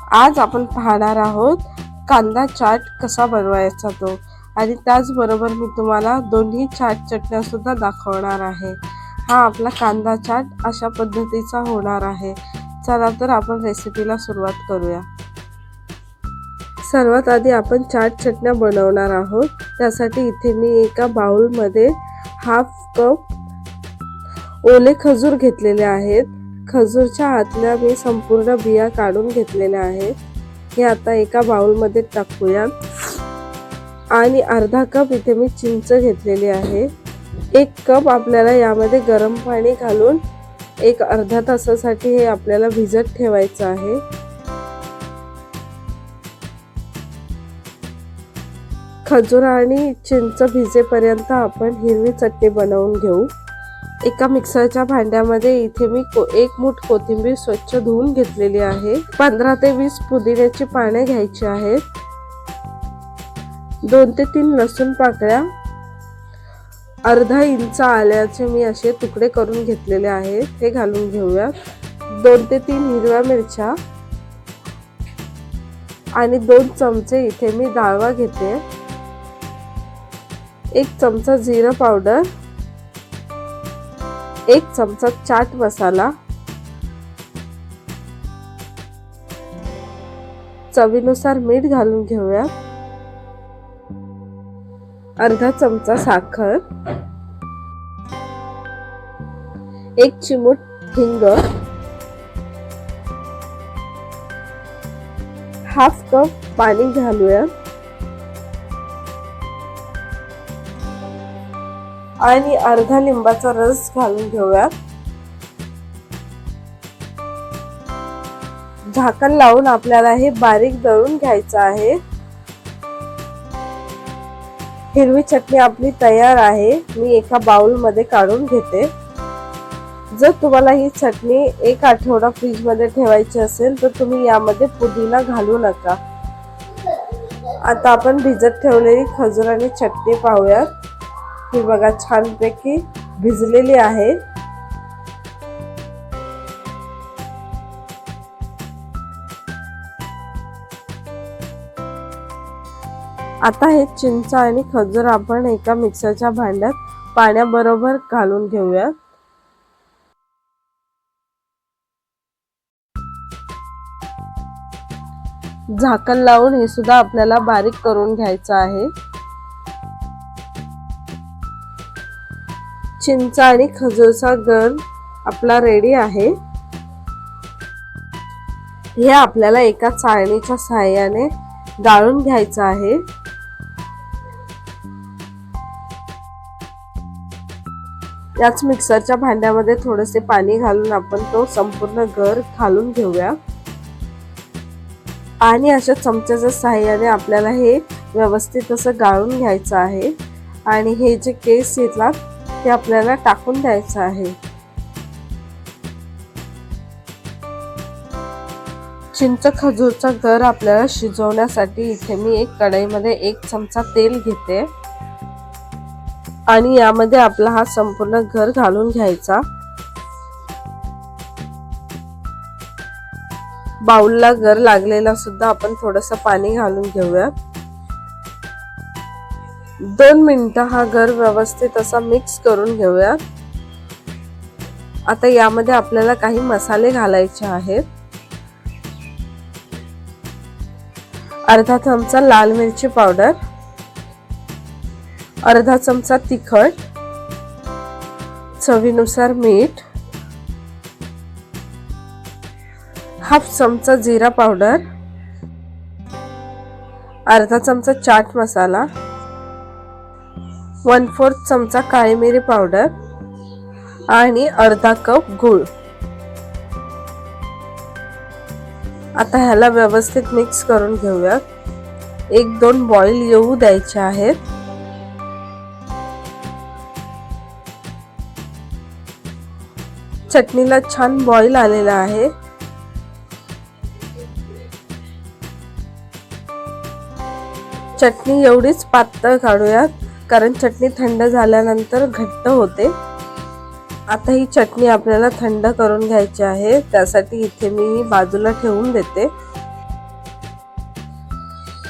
आज आपण पाहणार आहोत कांदा चाट कसा बनवायचा तो, आणि त्याचबरोबर मी तुम्हाला दोन्ही चाट चटण्या सुद्धा दाखवणार आहे। हा आपला कांदा चाट अशा पद्धतीचा होणार आहे। चला तर आपण रेसिपीला सुरुवात करूया। सर्वात आधी आपण चाट चटण्या बनवणार आहोत। त्यासाठी इथे मी एका बाउल मध्ये हाफ कप ओले खजूर घेतलेले आहेत। खजूरच्या आतल्या मी संपूर्ण बिया काढून घेतलेल्या आहेत। हे आता एका बाउल मध्ये टाकूया। आणि अर्धा कप इथे मी चिंच घेतलेली आहे। एक कप आपल्याला यामध्ये गरम पाणी घालून एक अर्धा तासासाठी हे आपल्याला भिजत ठेवायचं आहे। खजूर आणि चिंच भिजेपर्यंत आपण हिरवी चटणी बनवून घेऊ। एका मिक्सरच्या भांड्यामध्ये इथे मी एक मूठ कोथिंबीर स्वच्छ धुवून घेतलेली आहे। 15 ते 20 पुदिन्याची पाने घ्यायची आहेत। 2 ते 3 लसूण पाकळ्या, अर्धा इंच आल्याचे मी असे तुकडे करून घेतलेले आहेत, हे घालून घेऊया। 2 ते 3 हिरव्या मिरच्या आणि 2 चमचे इथे मी डाळवा घेते। 1 चमचा जिरा पावडर, 1 चमचा चाट मसाला, चवीनुसार मीठ घालून घेऊया। अर्धा चमचा साखर, 1 चिमूट हिंग, हाफ कप पाणी घालूया आणि अर्धा लिंबाचा रस घालून घेऊया। झाकण लावून आपल्याला हे बारीक दळून घ्यायचं आहे। हिरवी चटणी आपली तयार आहे। मी एका बाउल मध्ये काढून घेते। जर तुम्हाला ही चटणी एक आठवडा फ्रीज मध्ये ठेवायची असेल तर तुम्ही यामध्ये पुदिना घालू नका। आता आपण भिजत ठेवलेली खजूर आणि चटणी पाहूयात। ही बघा छानपैकी भिजलेली आहे। आता हे चिंच आणि खजूर आपण एका मिक्सरच्या भांड्यात पाण्याबरोबर घालून घेऊया। झाकण लावून हे सुद्धा आपल्याला बारीक करून घ्यायचं आहे। चिंच आणि खजूरचा गर आपला रेडी आहे। हे आपल्याला एका चाळणीच्या सहाय्याने गाळून घ्यायचं आहे। याच मिक्सरच्या भांड्यामध्ये थोडेसे पाणी घालून आपण तो संपूर्ण गर घालून घेऊया आणि अशा चमच्याच्या सहाय्याने आपल्याला हे व्यवस्थित असं गाळून घ्यायचं आहे। आणि हे जे केस येतात ते आपल्याला टाकून द्यायचं आहे। चिंच खजूरचा गर आपल्याला शिजवण्यासाठी इथे मी एक कढईमध्ये 1 चमचा तेल घेते आणि यामध्ये आपला हा संपूर्ण गर घालून घ्यायचा। बाउलला गर लागलेला सुद्धा आपण थोडंसं पाणी घालून घेऊया। 2 मिनिटं हा गर व्यवस्थित असा मिक्स करून घेऊया। आता यामध्ये आपल्याला काही मसाले घालायचे आहेत। अर्धा चमचा लाल मिरची पावडर, अर्धा चमचा तिखट, चवीनुसार मीठ, हाफ चमचा जिरा पावडर, अर्धा चमचा चाट मसाला, 1/4 चमचा काळी मिरी पावडर आणि अर्धा कप गूळ। आता ह्याला व्यवस्थित मिक्स करून घेऊया। 1-2 बॉईल येऊ द्यायचे आहेत। चटणीला छान बॉईल आलेला आहे। चटणी एवढीच पातळ काढूयात, कारण चटणी थंड झाल्यानंतर घट्ट होते। आता ही चटणी आपल्याला थंड करून घ्यायची आहे। त्यासाठी इथे मी बाजूला ठेवून देते।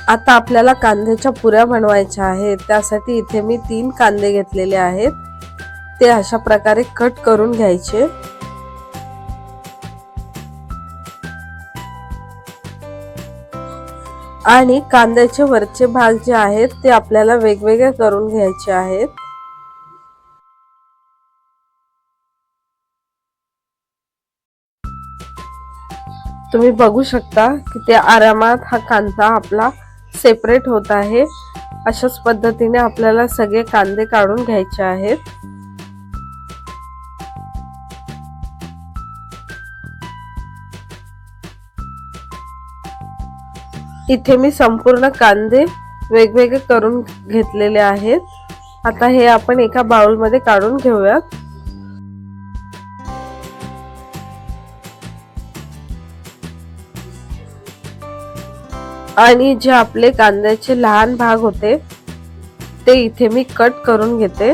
आता आपल्याला कांद्याच्या पुऱ्या बनवायच्या आहेत. त्यासाठी इथे मी 3 कांदे घेतलेले आहेत. ते अशा प्रकारे कट करून घ्यायचे. आणि कांद्याचे वरचे भाग जे आहेत ते आपल्याला वेगवेगळे करून घ्यायचे आहेत. तुम्ही बघू शकता की ते आरामात हा कांदा आपला सेपरेट होत आहे. अशाच पद्धतीने आपल्याला सगळे कांदे काढून घ्यायचे आहेत. इथे मी संपूर्ण कांदे वेगवेगळे करून घेतलेले आहेत. आता हे आपण एका बाउल मध्ये काढून घेऊयात. आणि जे आपले कांद्याचे लहान भाग होते ते इथे मी कट करून घेते.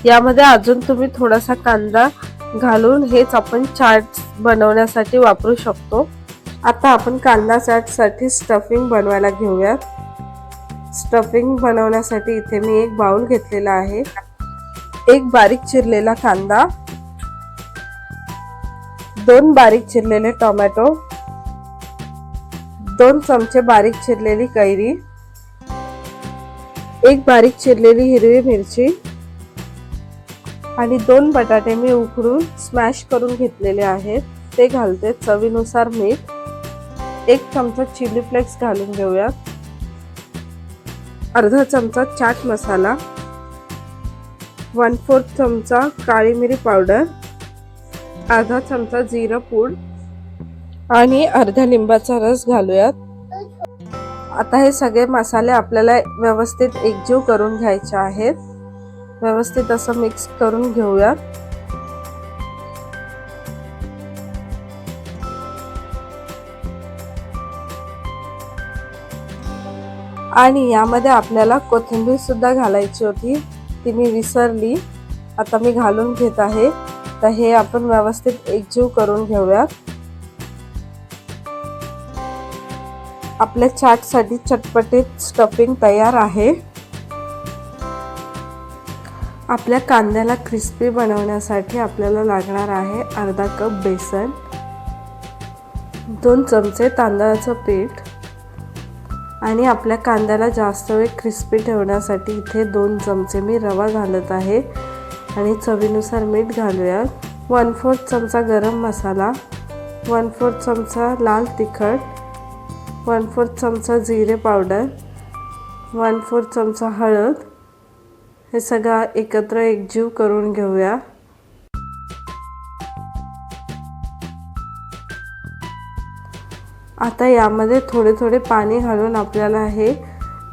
यामध्ये अजून तुम्ही थोडासा कांदा घालून हेच आपण चाट बनवण्यासाठी वापरू शकतो. आता आपण कांदा चाट साठी स्टफिंग बनवायला घेऊयात. स्टफिंग बनवण्यासाठी इथे मी एक बाउल घेतलेला आहे. एक बारीक चिरलेला कांदा, 2 बारीक चिरलेले टोमॅटो, 2 चमचे बारीक चिरलेली कैरी, 1 बारीक चिरलेली हिरवी मिरची आणि 2 बटाटे मी उकडून स्मॅश करून घेतलेले आहेत. ते घालते. चवीनुसार मीठ, 1 चमचा चिली फ्लेक्स घालून घेऊया, अर्धा चमचा चाट मसाला, 1/4 चमचा काळी मिरी पावडर, अर्धा चमचा जिरा पूड आणि अर्धा लिंबाचा रस घालूयात. आता हे सगळे मसाले आपल्याला व्यवस्थित एकजीव करून घ्यायचे आहेत. व्यवस्थित असं मिक्स करून घेऊयात. आणि यामध्ये आपल्याला कोथिंबीर सुद्धा घालायची होती, ती मी विसरली. आता मी घालून घेत आहे. तर हे आपण व्यवस्थित एकजीव करून घेऊयात. आपल्या चाटसाठी चटपटीत स्टफिंग तयार आहे. आपल्या कांद्याला क्रिस्पी बनवण्यासाठी आपल्याला लागणार आहे अर्धा कप बेसन, 2 चमचे तांदळाचं पीठ आणि आपल्या कांद्याला जास्त वेळ क्रिस्पी ठेवण्यासाठी इथे 2 चमचे मी रवा घालत आहे. आणि चवीनुसार मीठ घालूयात. 1/4 चमचा गरम मसाला, 1/4 चमचा लाल तिखट, 1/4 चमचा जिरे पावडर, 1/4 चमचा हळद. हे सगळं एकत्र एकजीव करून घेऊया. आता यामध्ये थोडे थोडे पाणी घालून आपल्याला हे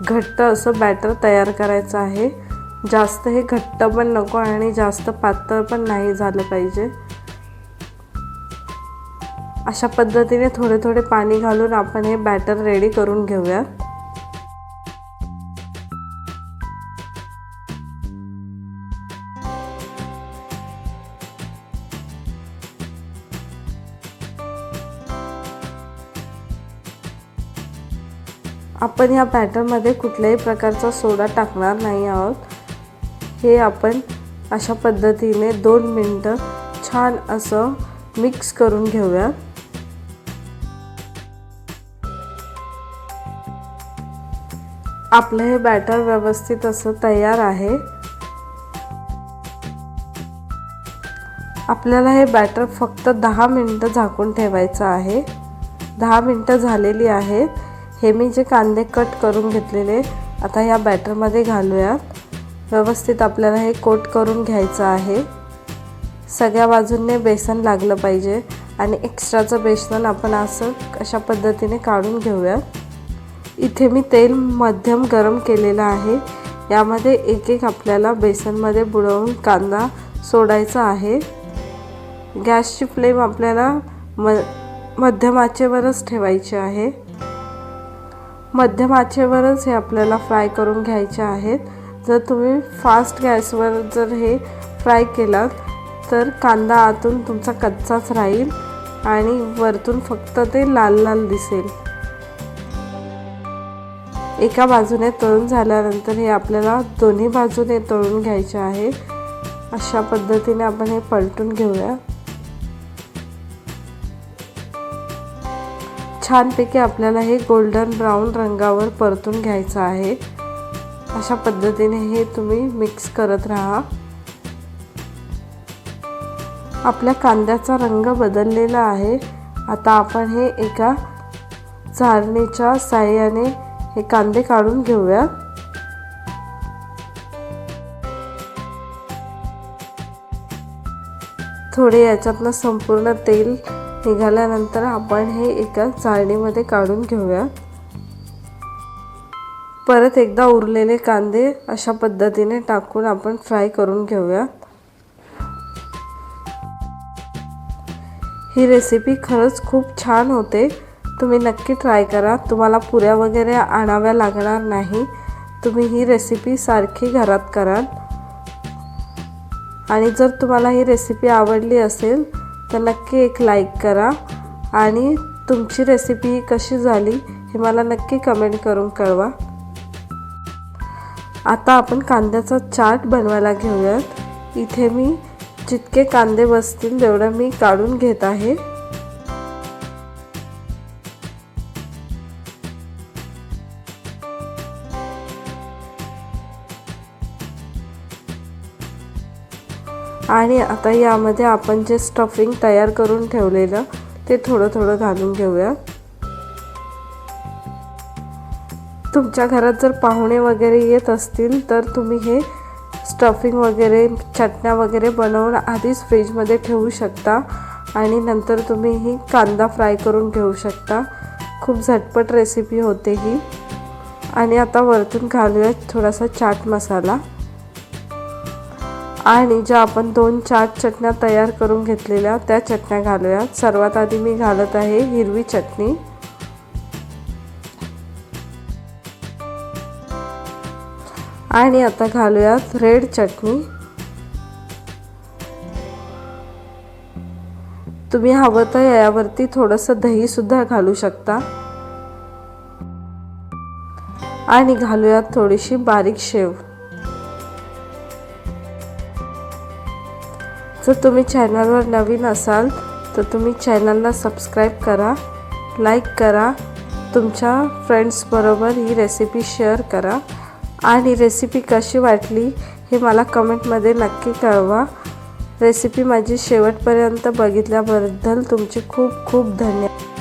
घट्ट असं बॅटर तयार करायचं आहे. जास्त हे घट्ट पण नको आणि जास्त पातळ पण नाही झालं पाहिजे. अशा पद्धतीने थोडे थोडे पाणी घालून आपण हे बॅटर रेडी करून घेऊया. आपण या बॅटरमध्ये कुठल्याही प्रकारचा सोडा टाकणार नाही आहोत. हे आपण अशा पद्धतीने 2 मिनिटं छान असं मिक्स करून घेऊया. आपलं हे बॅटर व्यवस्थित असं तयार आहे. आपल्याला हे बॅटर फक्त 10 मिनिटं झाकून ठेवायचं आहे. 10 मिनिटं झालेली आहेत. हे मी जे कांदे कट करून घेतलेले आता या बॅटरमध्ये घालूयात. व्यवस्थित आपल्याला हे कोट करून घ्यायचं आहे. सगळ्या बाजूंनी बेसन लागलं पाहिजे आणि एक्स्ट्राचं बेसन आपण असं अशा पद्धतीने काढून घेऊया. इथे मी तेल मध्यम गरम केलेलं आहे. यामध्ये एक एक आपल्याला बेसनमध्ये बुडवून कांदा सोडायचा आहे. गॅसची फ्लेम आपल्याला मध्यम आचेवरच ठेवायची आहे. मध्यम आचेवरच हे आपल्याला फ्राय करून घ्यायचे आहेत. जर तुम्ही फास्ट गॅसवर जर हे फ्राय केलात तर कांदा आतून तुमचा कच्चाच राहील आणि वरतून फक्त ते लाल लाल दिसेल. एका बाजूने तळून झाल्यानंतर हे आपल्याला दोन्ही बाजूने तळून घ्यायचे आहे। अशा पद्धतीने आपण हे पलटून घेऊया। छानपैकी आपल्याला हे गोल्डन ब्राऊन रंगावर परतून घ्यायचं आहे। अशा पद्धतीने हे तुम्ही मिक्स करत राहा। आपल्या कांद्याचा रंग बदललेला आहे। आता आपण हे एका चाळणीच्या साहाय्याने हे कांदे काढून घेऊया। थोडे याच्यातनं संपूर्ण तेल निघाल्यानंतर आपण हे एका चाळणीमध्ये काढून घेऊया। परत एकदा उरलेले कांदे अशा पद्धतीने टाकून आपण फ्राय करून घेऊया। ही रेसिपी खरंच खूप छान होते, तुम्ही नक्की ट्राय करा। तुम्हाला पुऱ्या वगैरे आणाव्या लागणार नाही, तुम्ही ही रेसिपी सारखी घरात कराल। आणि जर तुम्हाला ही रेसिपी आवडली असेल तर नक्की एक लाईक करा आणि तुमची रेसिपी कशी झाली हे मला नक्की कमेंट करून कळवा। आता आपण कांद्याचा चाट बनवायला घेऊयात। इथे मी जितके कांदे बसतील तेवढं मी काढून घेत आहे। आणि आता यामध्ये आपण जे स्टफिंग तयार करून ठेवलेलं ते थोडं थोडं घालून घेऊया। तुमच्या घरात जर पाहुणे वगैरे येत असतील तर तुम्ही हे स्टफिंग वगैरे चटण्या वगैरे बनवून आधीच फ्रीजमध्ये ठेवू शकता आणि नंतर तुम्ही ही कांदा फ्राय करून घेऊ शकता। खूप झटपट रेसिपी होते ही। आणि आता वरतून घालूया थोडासा चाट मसाला आणि ज्या आपण 2 चाट चटण्या तयार करून घेतलेल्या त्या चटण्या घालूया। सर्वात आधी मी घालत आहे हिरवी चटणी आणि आता घालूयात रेड चटणी। तुम्ही हवं तर यावरती थोडंसं दही सुद्धा घालू शकता आणि घालूयात थोडीशी बारीक शेव। जर तुम्ही चॅनलवर नवीन असाल तर तुम्ही चॅनलला सबस्क्राईब करा, लाईक करा, तुमच्या फ्रेंड्सबरोबर ही रेसिपी शेअर करा आणि रेसिपी कशी वाटली हे मला कमेंटमध्ये नक्की कळवा। रेसिपी माझी शेवटपर्यंत बघितल्याबद्दल तुमचे खूप खूप धन्यवाद।